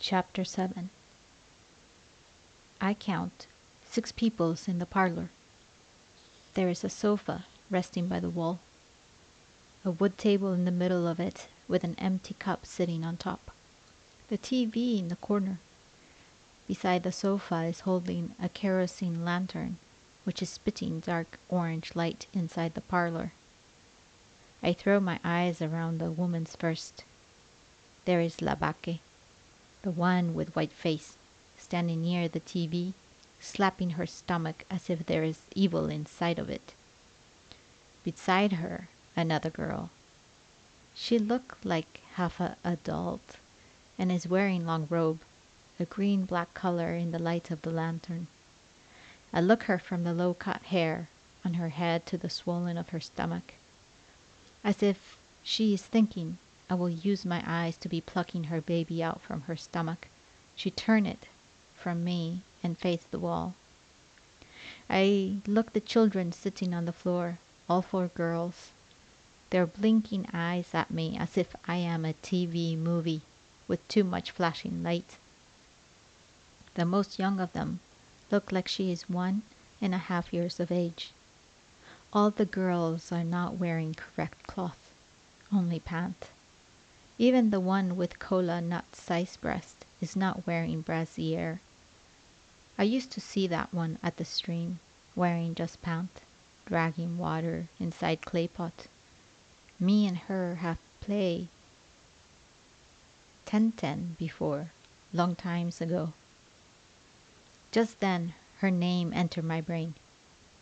Chapter 7. I count 6 peoples in the parlor. There is a sofa resting by the wall, a wood table in the middle of it with an empty cup sitting on top, the TV in the corner. Beside the sofa is holding a kerosene lantern which is spitting dark orange light inside the parlor. I throw my eyes around the woman's first. There is Labake, the one with white face, standing near the TV, slapping her stomach as if there is evil inside of it. Beside her, another girl. She looked like half a adult and is wearing long robe, a green-black color in the light of the lantern. I look her from the low-cut hair on her head to the swollen of her stomach. As if she is thinking I will use my eyes to be plucking her baby out from her stomach, she turned it from me and faced the wall. I look the children sitting on the floor, all 4 girls. They're blinking eyes at me as if I am a TV movie with too much flashing light. The most young of them look like she is 1.5 years of age. All the girls are not wearing correct cloth, only pant. Even the one with cola nut size breast is not wearing brassiere. I used to see that one at the stream, wearing just pant, dragging water inside clay pot. Me and her have played 10-10 before, long times ago. Just then her name entered my brain.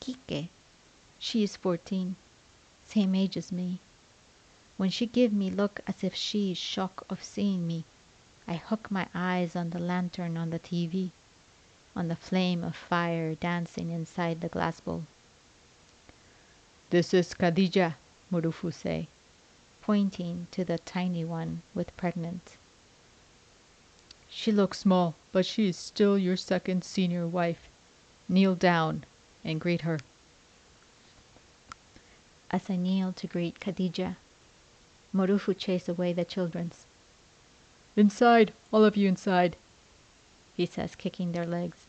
Kike. She is 14, same age as me. When she give me look as if she is shocked of seeing me, I hook my eyes on the lantern on the TV, on the flame of fire dancing inside the glass bowl. This is Khadija, Murufu say, pointing to the tiny one with pregnant. She looks small, but she is still your second senior wife. Kneel down and greet her. As I kneel to greet Khadija, Morufu chased away the children's. Inside, all of you inside, he says, kicking their legs.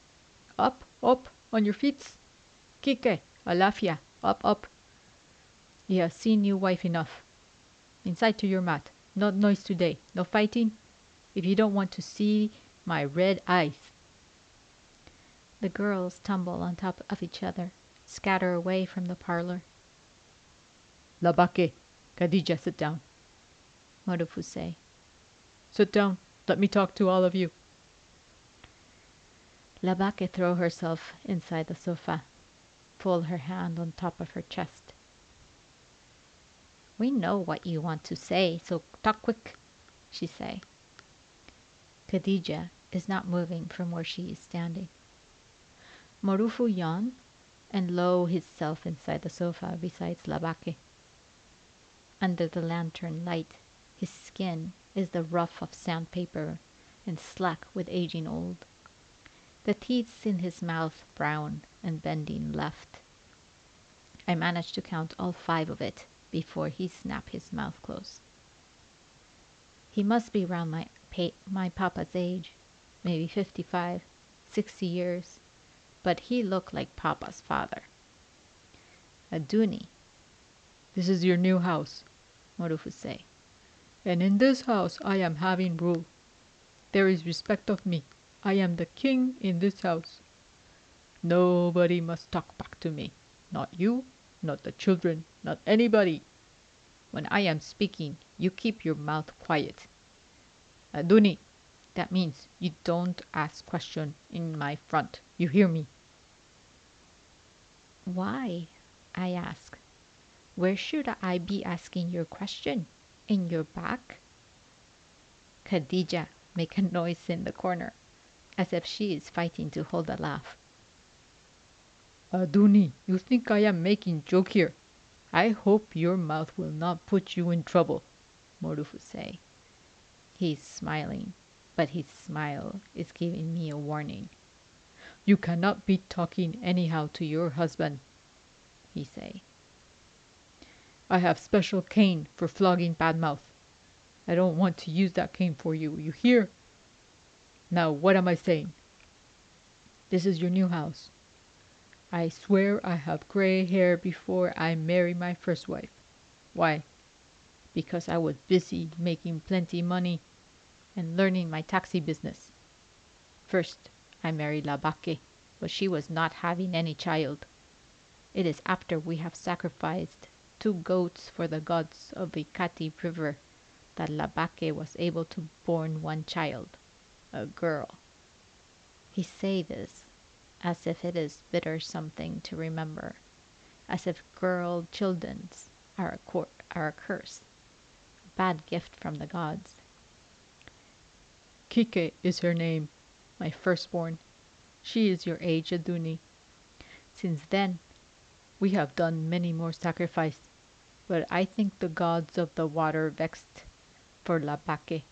Up, up, on your feet. Kike, alafia, up, up. You have seen your wife enough. Inside to your mat. No noise today. No fighting. If you don't want to see my red eyes. The girls tumble on top of each other, scatter away from the parlor. Labake, Khadija, sit down. Morufu say. Sit down. Let me talk to all of you. Labake throw herself inside the sofa, pull her hand on top of her chest. We know what you want to say, so talk quick, she say. Khadija is not moving from where she is standing. Morufu yawn and low himself inside the sofa besides Labake. Under the lantern light, his skin is the rough of sandpaper and slack with aging old. The teeth in his mouth brown and bending left. I managed to count all 5 of it before he snapped his mouth closed. He must be around my papa's age, maybe 55, 60 years, but he looked like papa's father. Aduni. This is your new house, Morufu say. And in this house I am having rule. There is respect of me. I am the king in this house. Nobody must talk back to me. Not you, not the children, not anybody. When I am speaking, you keep your mouth quiet. Aduni, that means you don't ask question in my front. You hear me? Why? I ask. Where should I be asking your question? In your back? Khadija make a noise in the corner, as if she is fighting to hold a laugh. Aduni, you think I am making joke here. I hope your mouth will not put you in trouble, Morufu say. He's smiling, but his smile is giving me a warning. You cannot be talking anyhow to your husband, he say. I have special cane for flogging bad mouth. I don't want to use that cane for you, you hear? Now what am I saying? This is your new house. I swear I have gray hair before I marry my first wife. Why? Because I was busy making plenty money and learning my taxi business. First, I married La Baque, but she was not having any child. It is after we have sacrificed 2 goats for the gods of the Cati River that La Baque was able to born one child, a girl. He say this as if it is bitter something to remember, as if girl children's are a curse, a bad gift from the gods. Kike is her name, my firstborn. She is your age, Aduni. Since then, we have done many more sacrifice, but I think the gods of the water vexed for La Baque.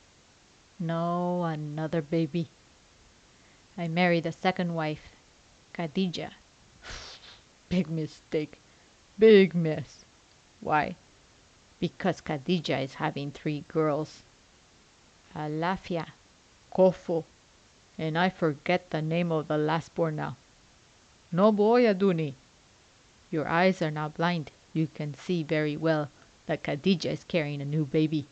No, another baby. I married a second wife, Khadija. Big mistake. Big mess. Why? Because Khadija is having 3 girls. Alafia, Kofo, and I forget the name of the last born now. No boy, Aduni. Your eyes are now blind. You can see very well that Khadija is carrying a new baby.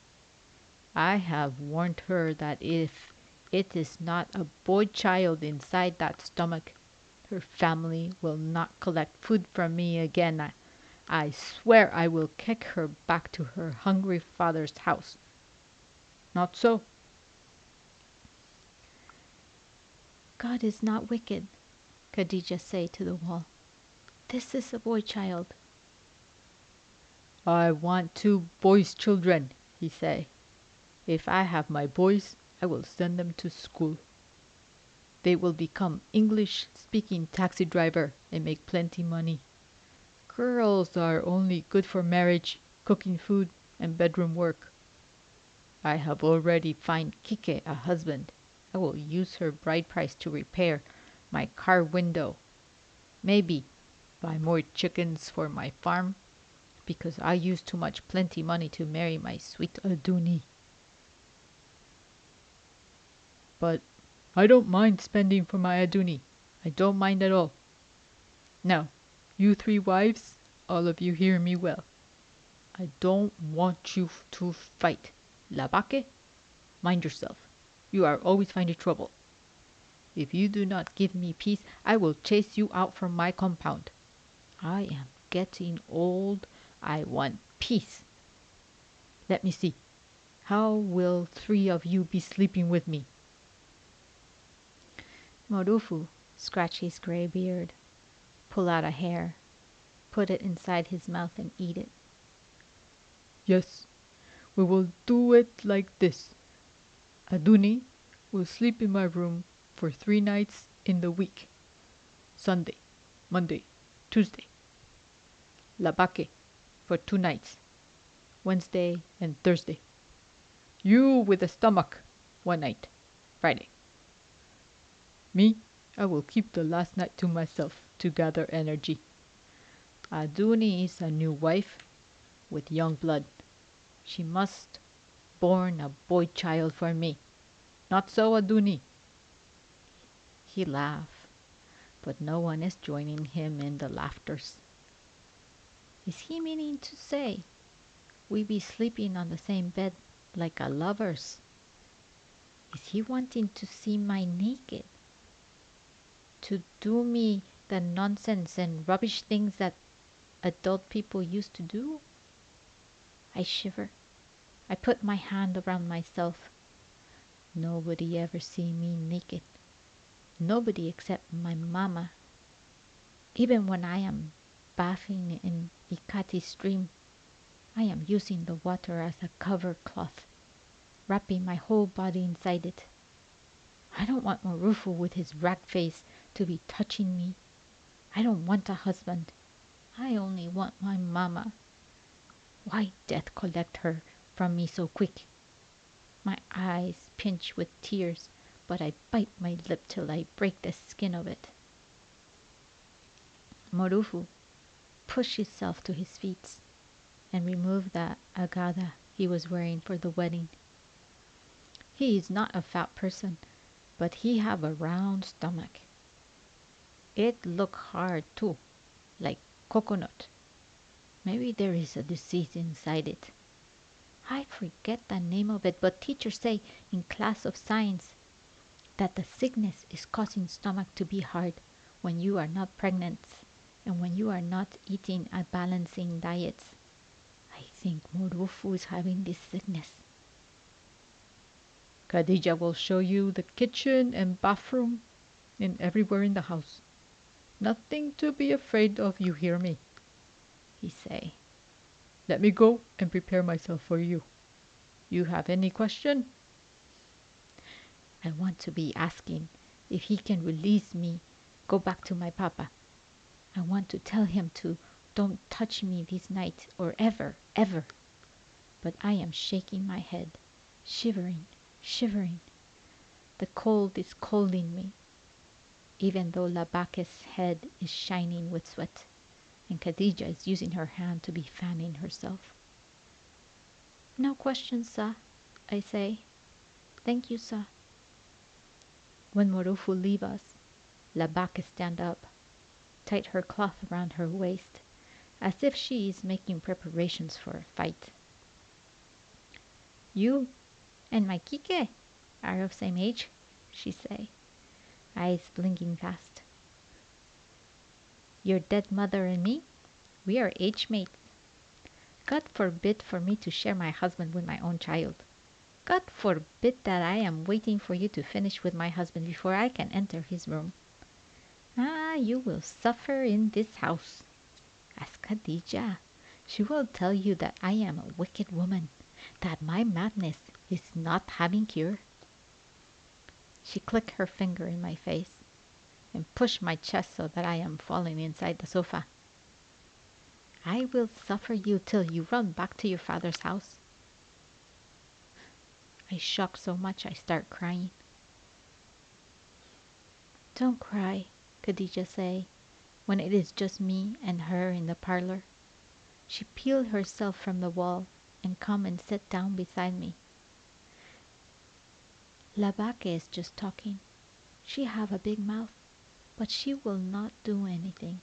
I have warned her that if it is not a boy child inside that stomach, her family will not collect food from me again. I swear I will kick her back to her hungry father's house. Not so. God is not wicked, Khadija say to the wall. This is a boy child. I want 2 boys children, he say. If I have my boys, I will send them to school. They will become English speaking taxi driver and make plenty money. Girls are only good for marriage, cooking food, and bedroom work. I have already find Kike a husband. I will use her bride price to repair my car window. Maybe buy more chickens for my farm, because I use too much plenty money to marry my sweet Aduni. But I don't mind spending for my Aduni. I don't mind at all. Now, you 3 wives, all of you hear me well. I don't want you to fight. Labake, mind yourself. You are always finding trouble. If you do not give me peace, I will chase you out from my compound. I am getting old. I want peace. Let me see. How will 3 of you be sleeping with me? Morufu scratch his gray beard, pull out a hair, put it inside his mouth and eat it. Yes, we will do it like this. Aduni will sleep in my room for 3 nights in the week. Sunday, Monday, Tuesday. Labake for 2 nights. Wednesday and Thursday. You with a stomach, one night. Friday. Me, I will keep the last night to myself to gather energy. Aduni is a new wife with young blood. She must born a boy child for me. Not so, Aduni. He laughed, but no one is joining him in the laughters. Is he meaning to say we be sleeping on the same bed like a lovers? Is he wanting to see my naked? To do me the nonsense and rubbish things that adult people used to do? I shiver. I put my hand around myself. Nobody ever see me naked. Nobody except my mama. Even when I am bathing in Ikati stream, I am using the water as a cover cloth, wrapping my whole body inside it. I don't want Marufu with his rag face to be touching me. I don't want a husband. I only want my mama. Why death collect her from me so quick? My eyes pinch with tears, but I bite my lip till I break the skin of it. Morufu pushed himself to his feet and removed the agada he was wearing for the wedding. He is not a fat person, but he have a round stomach. It look hard too, like coconut. Maybe there is a disease inside it. I forget the name of it, but teacher say in class of science that the sickness is causing stomach to be hard when you are not pregnant and when you are not eating a balancing diet. I think Morufu is having this sickness. Khadija will show you the kitchen and bathroom and everywhere in the house. Nothing to be afraid of, you hear me? He say. Let me go and prepare myself for you. You have any question? I want to be asking if he can release me, go back to my papa. I want to tell him to don't touch me this night or ever, ever. But I am shaking my head, shivering, shivering. The cold is colding me, even though Labake's head is shining with sweat, and Khadija is using her hand to be fanning herself. No questions, sir, I say. Thank you, sir. When Morufu leave us, Labake stand up, tight her cloth around her waist, as if she is making preparations for a fight. You and my Kike are of same age, she say, eyes blinking fast. Your dead mother and me, we are age mates. God forbid for me to share my husband with my own child. God forbid that I am waiting for you to finish with my husband before I can enter his room. Ah, you will suffer in this house. Ask Khadija. She will tell you that I am a wicked woman, that my madness is not having cure. She clicked her finger in my face and pushed my chest so that I am falling inside the sofa. I will suffer you till you run back to your father's house. I shock so much I start crying. Don't cry, Khadija say, when it is just me and her in the parlor. She peeled herself from the wall and come and sit down beside me. Labake is just talking. She have a big mouth, but she will not do anything.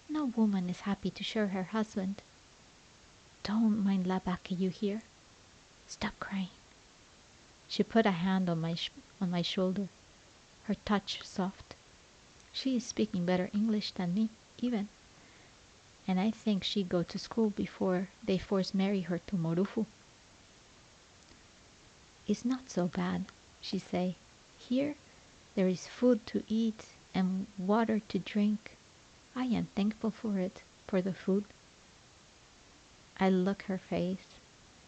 No woman is happy to share her husband. Don't mind Labake, you hear? Stop crying. She put a hand on my shoulder, her touch soft. She is speaking better English than me, even. And I think she go to school before they force marry her to Morufu. It's not so bad, she say. Here there is food to eat and water to drink. I am thankful for it, for the food. I look her face.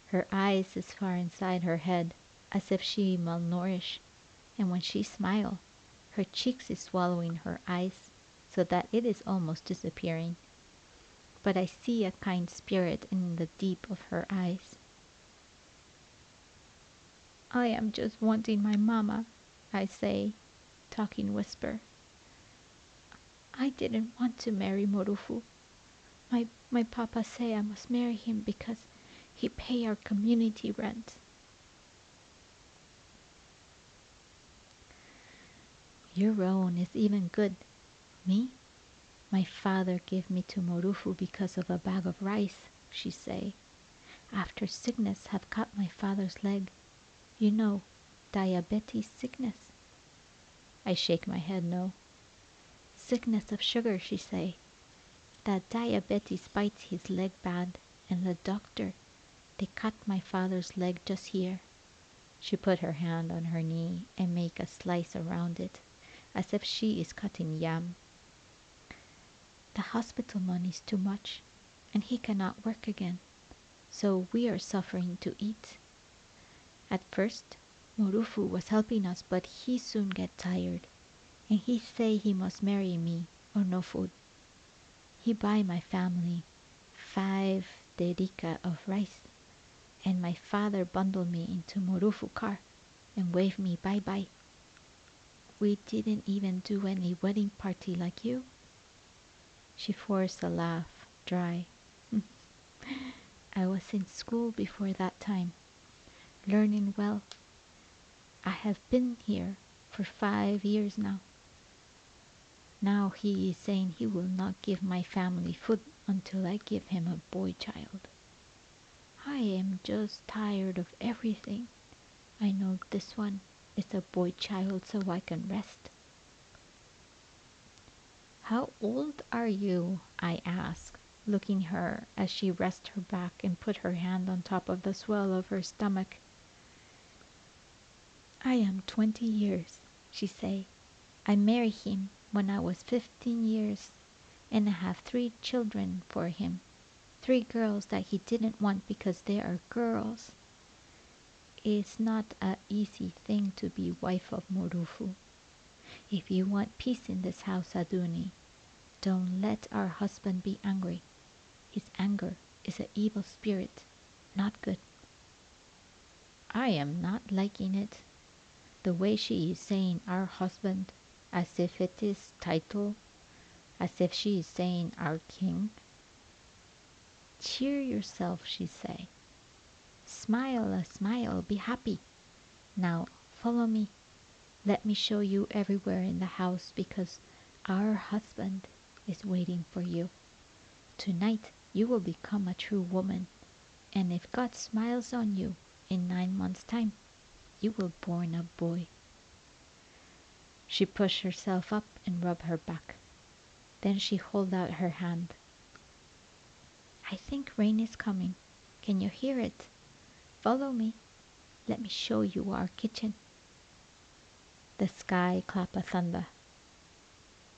Her eyes is far inside her head, as if she malnourished, and when she smile, her cheeks is swallowing her eyes, so that it is almost disappearing. But I see a kind spirit in the deep of her eyes. I am just wanting my mama, I say, talking whisper. I didn't want to marry Morufu. My papa say I must marry him because he pay our community rent. Your own is even good. Me? My father give me to Morufu because of a bag of rice, she say. After sickness have cut my father's leg. You know, diabetes sickness. I shake my head no. Sickness of sugar, she say. That diabetes bites his leg bad, and the doctor, they cut my father's leg just here. She put her hand on her knee and make a slice around it, as if she is cutting yam. The hospital money is too much, and he cannot work again, so we are suffering to eat. At first, Morufu was helping us, but he soon get tired, and he say he must marry me or no food. He buy my family 5 derica of rice, and my father bundled me into Morufu car and waved me bye-bye. We didn't even do any wedding party like you. She forced a laugh, dry. I was in school before that time, learning well. I have been here for 5 years now. Now he is saying he will not give my family food until I give him a boy child. I am just tired of everything. I know this one is a boy child so I can rest. How old are you? I asked, looking her as she rested her back and put her hand on top of the swell of her stomach. I am 20 years, she said. I married him when I was 15 years, and I have 3 children for him. 3 girls that he didn't want because they are girls. It's not a easy thing to be wife of Morufu. If you want peace in this house, Aduni, don't let our husband be angry. His anger is an evil spirit, not good. I am not liking it. The way she is saying our husband, as if it is title, as if she is saying our king. Cheer yourself, she say. Smile a smile, be happy. Now follow me. Let me show you everywhere in the house because our husband is waiting for you. Tonight you will become a true woman, and if God smiles on you in 9 months' time, you will born a boy. She pushed herself up and rubbed her back. Then she held out her hand. I think rain is coming. Can you hear it? Follow me. Let me show you our kitchen. The sky clap a thunder,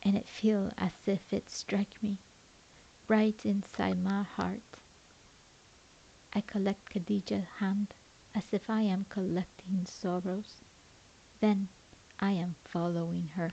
and it feel as if it strike me right inside my heart. I collect Khadijah's hand as if I am collecting sorrows. Then I am following her.